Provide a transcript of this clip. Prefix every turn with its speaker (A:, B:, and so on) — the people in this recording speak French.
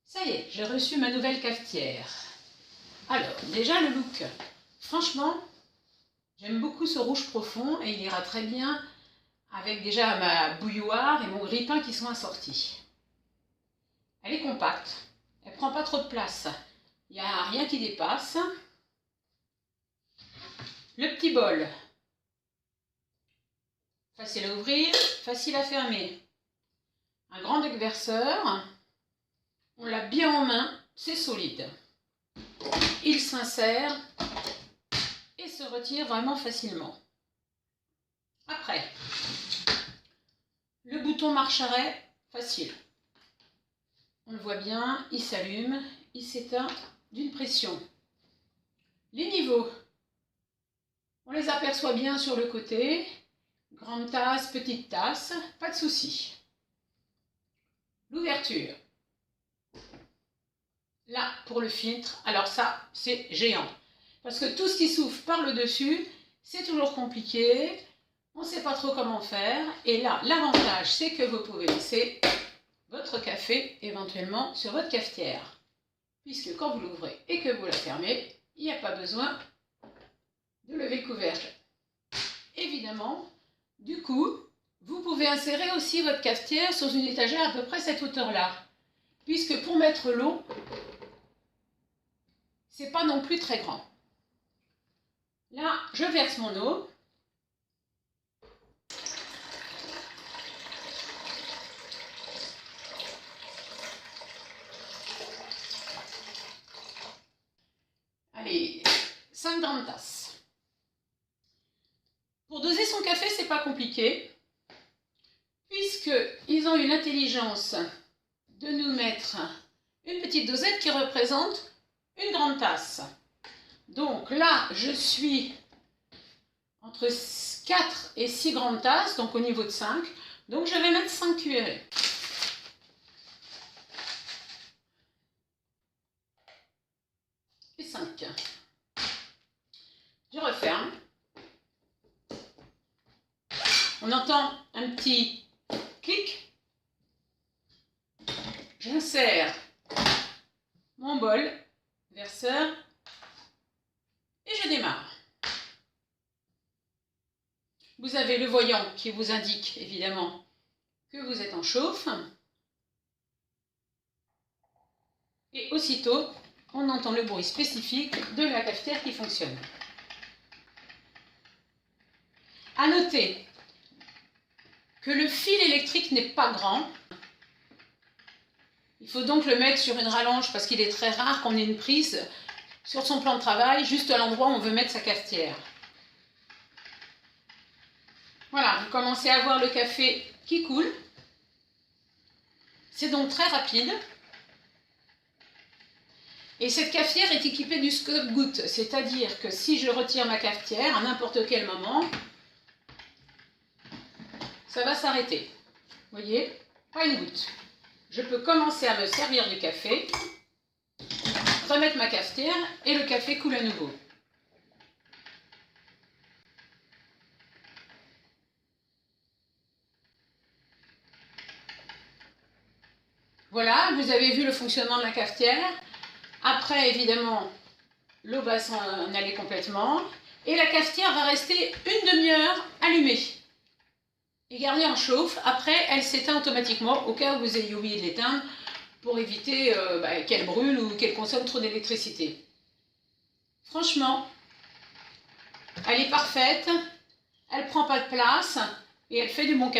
A: Ça y est, j'ai reçu ma nouvelle cafetière. Alors, déjà le look. Franchement, j'aime beaucoup ce rouge profond et il ira très bien avec déjà ma bouilloire et mon grille-pain qui sont assortis. Elle est compacte, elle ne prend pas trop de place. Il n'y a rien qui dépasse. Le petit bol. Facile à ouvrir, facile à fermer. Un grand déverseur. On l'a bien en main, c'est solide. Il s'insère et se retire vraiment facilement. Après, le bouton marche-arrêt, facile. On le voit bien, il s'allume, il s'éteint d'une pression. Les niveaux, on les aperçoit bien sur le côté. Grande tasse, petite tasse, pas de souci. L'ouverture. Là, pour le filtre, alors ça, c'est géant. Parce que tout ce qui s'ouvre par le dessus, c'est toujours compliqué. On ne sait pas trop comment faire. Et là, l'avantage, c'est que vous pouvez laisser votre café éventuellement sur votre cafetière. Puisque quand vous l'ouvrez et que vous la fermez, il n'y a pas besoin de lever le couvercle. Évidemment, du coup, vous pouvez insérer aussi votre cafetière sur une étagère à peu près cette hauteur-là. Puisque pour mettre l'eau, c'est pas non plus très grand. Là, je verse mon eau. Allez, 5 grandes tasses. Pour doser son café, c'est pas compliqué, puisqu'ils ont eu l'intelligence de nous mettre une petite dosette qui représente une grande tasse. Donc là, je suis entre 4 et 6 grandes tasses, donc au niveau de 5. Donc je vais mettre 5 cuillerées. Et 5. Je referme. On entend un petit clic. J'insère mon bol, verseur, et je démarre. Vous avez le voyant qui vous indique évidemment que vous êtes en chauffe. Et aussitôt, on entend le bruit spécifique de la cafetière qui fonctionne. À noter que le fil électrique n'est pas grand. Il faut donc le mettre sur une rallonge parce qu'il est très rare qu'on ait une prise sur son plan de travail juste à l'endroit où on veut mettre sa cafetière. Voilà, vous commencez à voir le café qui coule. C'est donc très rapide. Et cette cafetière est équipée du stop-goutte, c'est-à-dire que si je retire ma cafetière à n'importe quel moment, ça va s'arrêter. Vous voyez, pas une goutte. Je peux commencer à me servir du café, remettre ma cafetière et le café coule à nouveau. Voilà, vous avez vu le fonctionnement de la cafetière. Après, évidemment, l'eau va s'en aller complètement et la cafetière va rester une demi-heure allumée et gardée en chauffe. Après, elle s'éteint automatiquement au cas où vous ayez oublié de l'éteindre pour éviter qu'elle brûle ou qu'elle consomme trop d'électricité. Franchement, elle est parfaite, elle ne prend pas de place et elle fait du bon café.